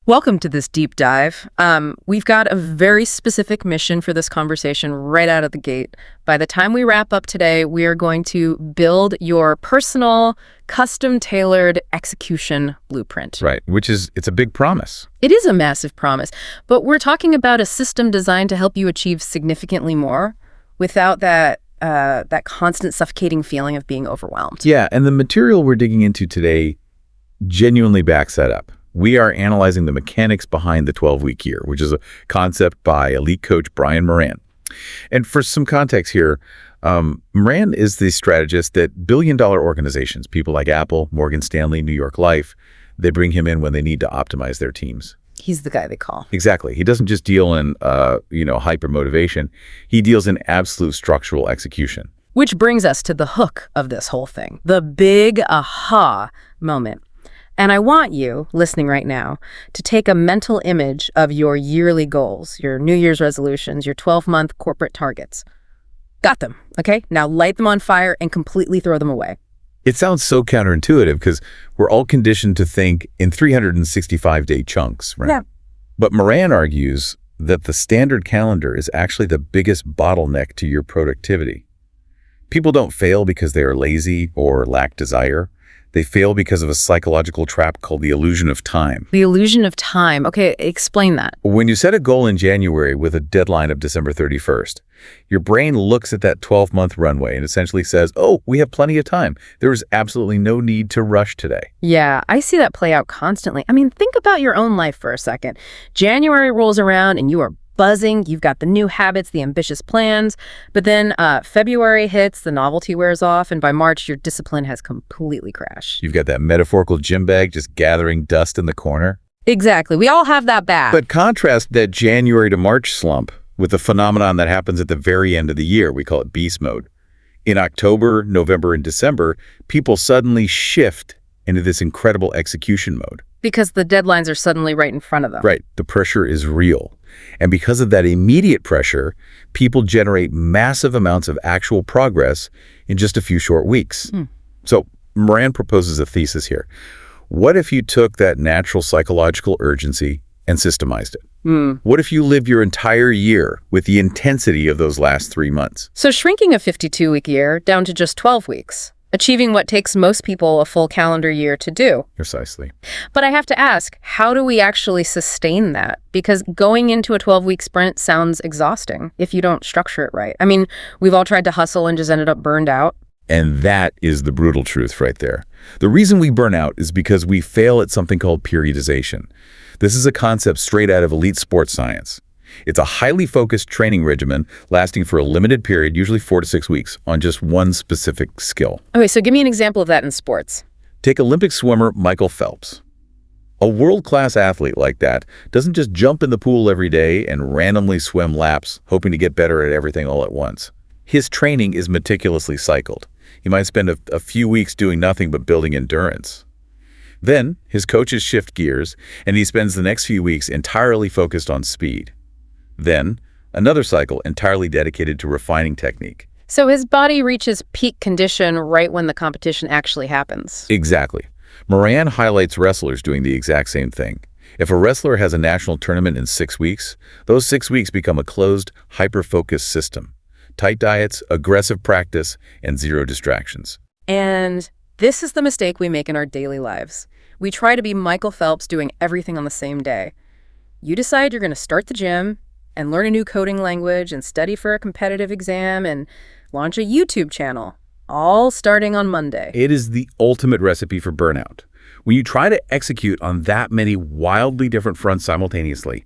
Welcome to this deep dive. We've got a very specific mission for this conversation right out of the gate. By the time we wrap up today, we are going to build your personal, custom-tailored execution blueprint. Right, it's a big promise. It is a massive promise, but we're talking about a system designed to help you achieve significantly more without that constant suffocating feeling of being overwhelmed. Yeah, and the material we're digging into today genuinely backs that up. We are analyzing the mechanics behind the 12-week year, which is a concept by elite coach Brian Moran. And for some context here, Moran is the strategist that billion-dollar organizations, people like Apple, Morgan Stanley, New York Life, they bring him in when they need to optimize their teams. He's the guy they call. Exactly. He doesn't just deal in, hyper motivation. He deals in absolute structural execution. Which brings us to the hook of this whole thing, the big aha moment. And I want you, listening right now, to take a mental image of your yearly goals, your New Year's resolutions, your 12-month corporate targets. Got them, okay? Now light them on fire and completely throw them away. It sounds so counterintuitive because we're all conditioned to think in 365-day chunks, right? Yeah. But Moran argues that the standard calendar is actually the biggest bottleneck to your productivity. People don't fail because they are lazy or lack desire. They fail because of a psychological trap called the illusion of time. The illusion of time. Okay, explain that. When you set a goal in January with a deadline of December 31st, your brain looks at that 12-month runway and essentially says, oh, we have plenty of time. There is absolutely no need to rush today. Yeah, I see that play out constantly. I mean, think about your own life for a second. January rolls around and you are buzzing, you've got the new habits, the ambitious plans, but then February hits, the novelty wears off, and by March, your discipline has completely crashed. You've got that metaphorical gym bag just gathering dust in the corner. Exactly. We all have that bag. But contrast that January to March slump with the phenomenon that happens at the very end of the year. We call it beast mode. In October, November, and December, people suddenly shift into this incredible execution mode. Because the deadlines are suddenly right in front of them. Right. The pressure is real. And because of that immediate pressure, people generate massive amounts of actual progress in just a few short weeks. So Moran proposes a thesis here. What if you took that natural psychological urgency and systemized it? What if you lived your entire year with the intensity of those last 3 months? So shrinking a 52-week year down to just 12 weeks. Achieving what takes most people a full calendar year to do. Precisely. But I have to ask, how do we actually sustain that? Because going into a 12-week sprint sounds exhausting if you don't structure it right. I mean, we've all tried to hustle and just ended up burned out. And that is the brutal truth right there. The reason we burn out is because we fail at something called periodization. This is a concept straight out of elite sports science. It's a highly focused training regimen lasting for a limited period, usually 4 to 6 weeks, on just one specific skill. Okay, so give me an example of that in sports. Take Olympic swimmer Michael Phelps. A world-class athlete like that doesn't just jump in the pool every day and randomly swim laps, hoping to get better at everything all at once. His training is meticulously cycled. He might spend a few weeks doing nothing but building endurance. Then, his coaches shift gears, and he spends the next few weeks entirely focused on speed. Then, another cycle entirely dedicated to refining technique. So his body reaches peak condition right when the competition actually happens. Exactly. Moran highlights wrestlers doing the exact same thing. If a wrestler has a national tournament in 6 weeks, those 6 weeks become a closed, hyper-focused system. Tight diets, aggressive practice, and zero distractions. And this is the mistake we make in our daily lives. We try to be Michael Phelps doing everything on the same day. You decide you're going to start the gym, and learn a new coding language, and study for a competitive exam, and launch a YouTube channel, all starting on Monday. It is the ultimate recipe for burnout. When you try to execute on that many wildly different fronts simultaneously,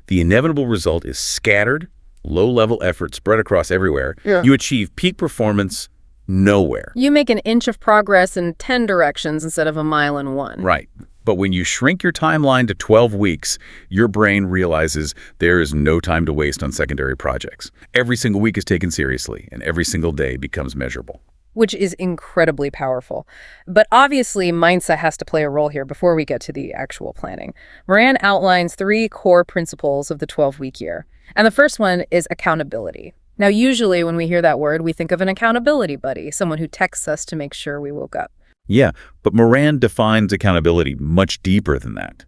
the inevitable result is scattered, low-level effort spread across everywhere. Yeah. You achieve peak performance nowhere. You make an inch of progress in 10 directions instead of a mile in one. Right. But when you shrink your timeline to 12 weeks, your brain realizes there is no time to waste on secondary projects. Every single week is taken seriously, and every single day becomes measurable. Which is incredibly powerful. But obviously, mindset has to play a role here before we get to the actual planning. Moran outlines 3 core principles of the 12-week year. And the first one is accountability. Now, usually when we hear that word, we think of an accountability buddy, someone who texts us to make sure we woke up. Yeah, but Moran defines accountability much deeper than that.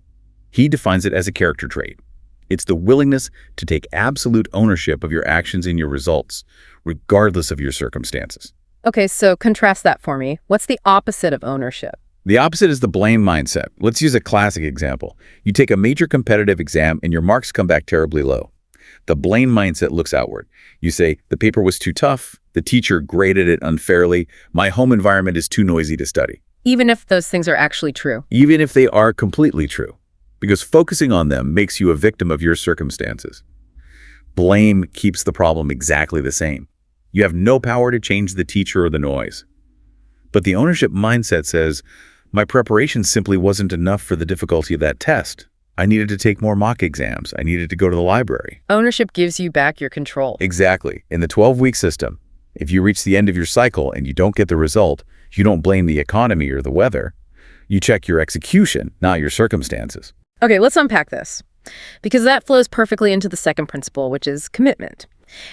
He defines it as a character trait. It's the willingness to take absolute ownership of your actions and your results, regardless of your circumstances. Okay, so contrast that for me. What's the opposite of ownership? The opposite is the blame mindset. Let's use a classic example. You take a major competitive exam and your marks come back terribly low. The blame mindset looks outward. You say, the paper was too tough, the teacher graded it unfairly, my home environment is too noisy to study. Even if those things are actually true. Even if they are completely true. Because focusing on them makes you a victim of your circumstances. Blame keeps the problem exactly the same. You have no power to change the teacher or the noise. But the ownership mindset says, my preparation simply wasn't enough for the difficulty of that test. I needed to take more mock exams. I needed to go to the library. Ownership gives you back your control. Exactly. In the 12-week system, if you reach the end of your cycle and you don't get the result, you don't blame the economy or the weather. You check your execution, not your circumstances. Okay, let's unpack this, because that flows perfectly into the second principle, which is commitment.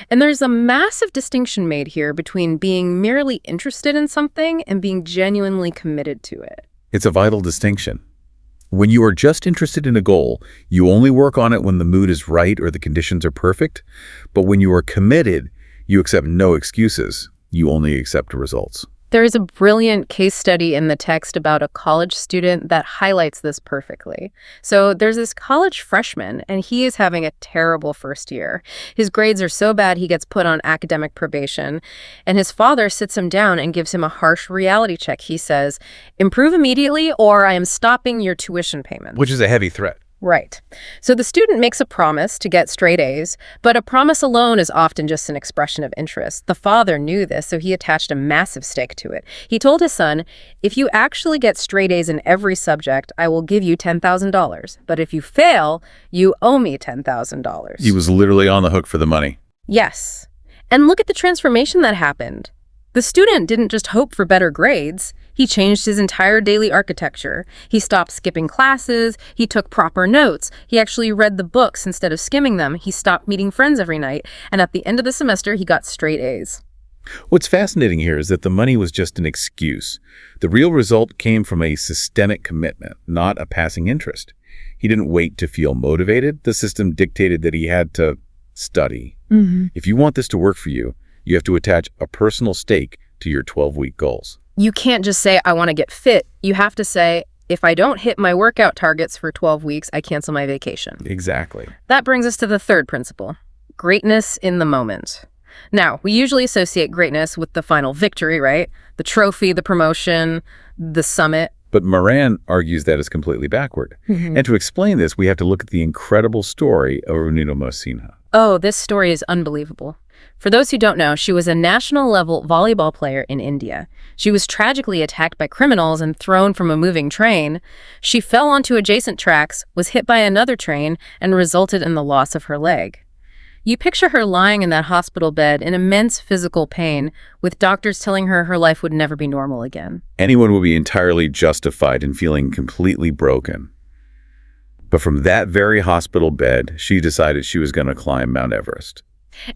And there's a massive distinction made here between being merely interested in something and being genuinely committed to it. It's a vital distinction. When you are just interested in a goal, you only work on it when the mood is right or the conditions are perfect. But when you are committed, you accept no excuses. You only accept results. There is a brilliant case study in the text about a college student that highlights this perfectly. So there's this college freshman, and he is having a terrible first year. His grades are so bad he gets put on academic probation, and his father sits him down and gives him a harsh reality check. He says, improve immediately or I am stopping your tuition payments. Which is a heavy threat. Right. So the student makes a promise to get straight A's, but a promise alone is often just an expression of interest. The father knew this, so he attached a massive stake to it. He told his son, if you actually get straight A's in every subject, I will give you $10,000. But if you fail, you owe me $10,000. He was literally on the hook for the money. Yes. And look at the transformation that happened. The student didn't just hope for better grades. He changed his entire daily architecture. He stopped skipping classes. He took proper notes. He actually read the books instead of skimming them. He stopped meeting friends every night. And at the end of the semester, he got straight A's. What's fascinating here is that the money was just an excuse. The real result came from a systemic commitment, not a passing interest. He didn't wait to feel motivated. The system dictated that he had to study. If you want this to work for you, you have to attach a personal stake to your 12-week goals. You can't just say, I want to get fit. You have to say, if I don't hit my workout targets for 12 weeks, I cancel my vacation. Exactly. That brings us to the third principle, greatness in the moment. Now, we usually associate greatness with the final victory, right? The trophy, the promotion, the summit. But Moran argues that is completely backward. And to explain this, we have to look at the incredible story of Runima Sinha. Oh, this story is unbelievable. For those who don't know, she was a national-level volleyball player in India. She was tragically attacked by criminals and thrown from a moving train. She fell onto adjacent tracks, was hit by another train, and resulted in the loss of her leg. You picture her lying in that hospital bed in immense physical pain, with doctors telling her her life would never be normal again. Anyone would be entirely justified in feeling completely broken. But from that very hospital bed, she decided she was going to climb Mount Everest.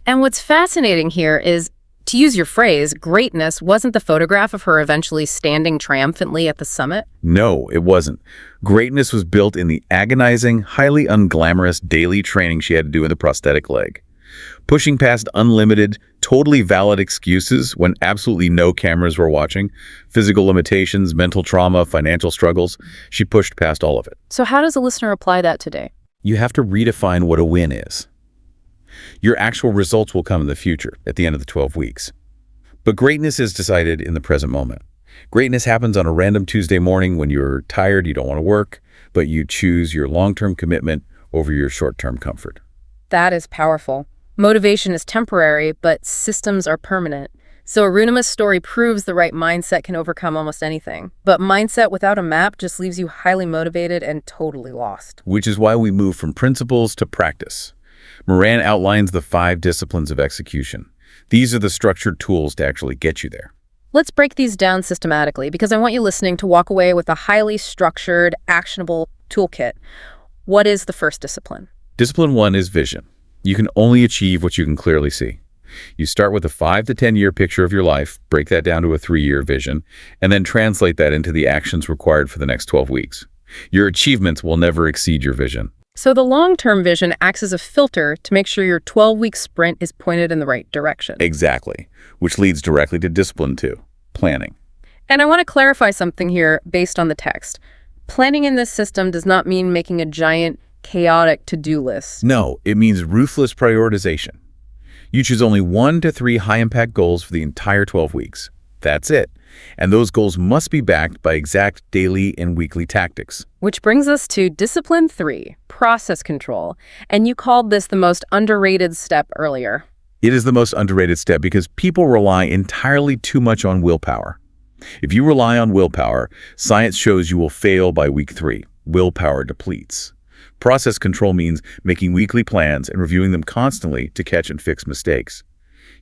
And what's fascinating here is, to use your phrase, greatness wasn't the photograph of her eventually standing triumphantly at the summit. No, it wasn't. Greatness was built in the agonizing, highly unglamorous daily training she had to do with a prosthetic leg. Pushing past unlimited, totally valid excuses when absolutely no cameras were watching, physical limitations, mental trauma, financial struggles, she pushed past all of it. So how does a listener apply that today? You have to redefine what a win is. Your actual results will come in the future, at the end of the 12 weeks. But greatness is decided in the present moment. Greatness happens on a random Tuesday morning when you're tired, you don't want to work, but you choose your long-term commitment over your short-term comfort. That is powerful. Motivation is temporary, but systems are permanent. So Arunima's story proves the right mindset can overcome almost anything. But mindset without a map just leaves you highly motivated and totally lost. Which is why we move from principles to practice. Moran outlines the 5 disciplines of execution. These are the structured tools to actually get you there. Let's break these down systematically, because I want you listening to walk away with a highly structured, actionable toolkit. What is the first discipline? Discipline 1 is vision. You can only achieve what you can clearly see. You start with a 5 to 10 year picture of your life, break that down to a 3-year vision, and then translate that into the actions required for the next 12 weeks. Your achievements will never exceed your vision. So the long-term vision acts as a filter to make sure your 12-week sprint is pointed in the right direction. Exactly, which leads directly to discipline too, planning. And I want to clarify something here based on the text. Planning in this system does not mean making a giant, chaotic to-do list. No, it means ruthless prioritization. You choose only 1 to 3 high-impact goals for the entire 12 weeks. That's it. And those goals must be backed by exact daily and weekly tactics. Which brings us to Discipline 3, process control. And you called this the most underrated step earlier. It is the most underrated step because people rely entirely too much on willpower. If you rely on willpower, science shows you will fail by week 3. Willpower depletes. Process control means making weekly plans and reviewing them constantly to catch and fix mistakes.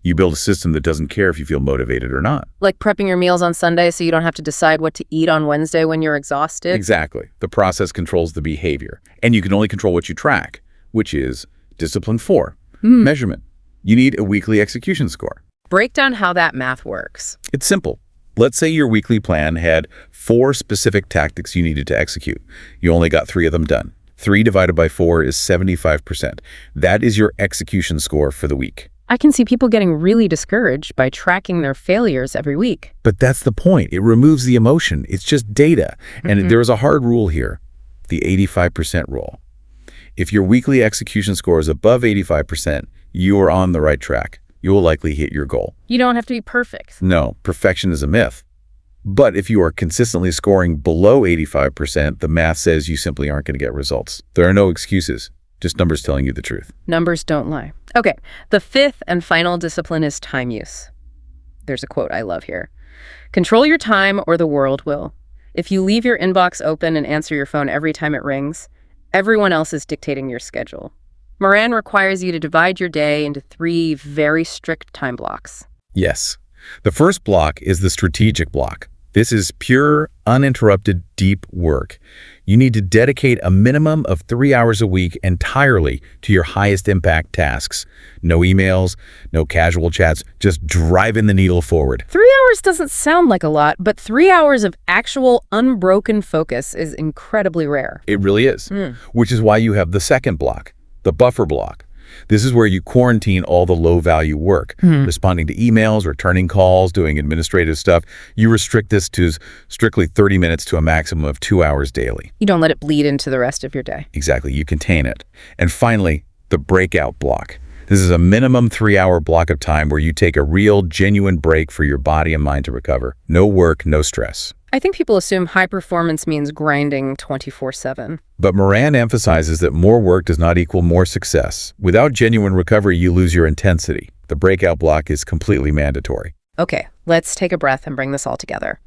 You build a system that doesn't care if you feel motivated or not. Like prepping your meals on Sunday so you don't have to decide what to eat on Wednesday when you're exhausted? Exactly. The process controls the behavior. And you can only control what you track, which is Discipline 4, measurement. You need a weekly execution score. Break down how that math works. It's simple. Let's say your weekly plan had 4 specific tactics you needed to execute. You only got 3 of them done. 3 divided by 4 is 75%. That is your execution score for the week. I can see people getting really discouraged by tracking their failures every week. But that's the point. It removes the emotion. It's just data. And there's a hard rule here, the 85% rule. If your weekly execution score is above 85%, you are on the right track. You will likely hit your goal. You don't have to be perfect. No, perfection is a myth. But if you are consistently scoring below 85%, the math says you simply aren't going to get results. There are no excuses, just numbers telling you the truth. Numbers don't lie. Okay, the 5th and final discipline is time use. There's a quote I love here. Control your time or the world will. If you leave your inbox open and answer your phone every time it rings, everyone else is dictating your schedule. Moran requires you to divide your day into 3 very strict time blocks. Yes. The first block is the strategic block. This is pure, uninterrupted, deep work. You need to dedicate a minimum of 3 hours a week entirely to your highest impact tasks. No emails, no casual chats, just driving the needle forward. 3 hours doesn't sound like a lot, but 3 hours of actual unbroken focus is incredibly rare. It really is, which is why you have the second block, the buffer block. This is where you quarantine all the low-value work, responding to emails, returning calls, doing administrative stuff. You restrict this to strictly 30 minutes to a maximum of 2 hours daily. You don't let it bleed into the rest of your day. Exactly. You contain it. And finally, the breakout block. This is a minimum 3-hour block of time where you take a real, genuine break for your body and mind to recover. No work, no stress. I think people assume high performance means grinding 24/7. But Moran emphasizes that more work does not equal more success. Without genuine recovery, you lose your intensity. The breakout block is completely mandatory. Okay, let's take a breath and bring this all together.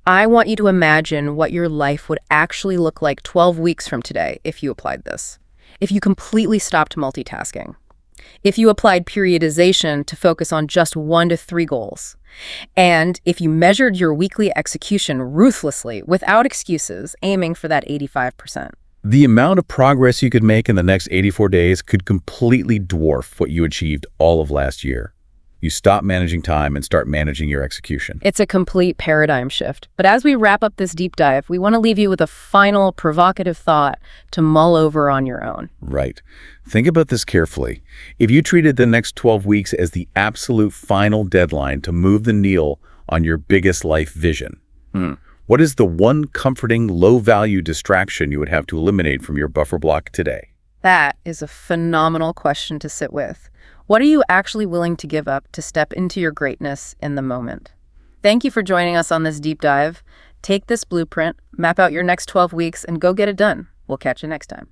I want you to imagine what your life would actually look like 12 weeks from today if you applied this. If you completely stopped multitasking. If you applied periodization to focus on just 1 to 3 goals. And if you measured your weekly execution ruthlessly, without excuses, aiming for that 85%. The amount of progress you could make in the next 84 days could completely dwarf what you achieved all of last year. You stop managing time and start managing your execution. It's a complete paradigm shift. But as we wrap up this deep dive, we want to leave you with a final provocative thought to mull over on your own. Right. Think about this carefully. If you treated the next 12 weeks as the absolute final deadline to move the needle on your biggest life vision, what is the one comforting, low-value distraction you would have to eliminate from your buffer block today? That is a phenomenal question to sit with. What are you actually willing to give up to step into your greatness in the moment? Thank you for joining us on this deep dive. Take this blueprint, map out your next 12 weeks, and go get it done. We'll catch you next time.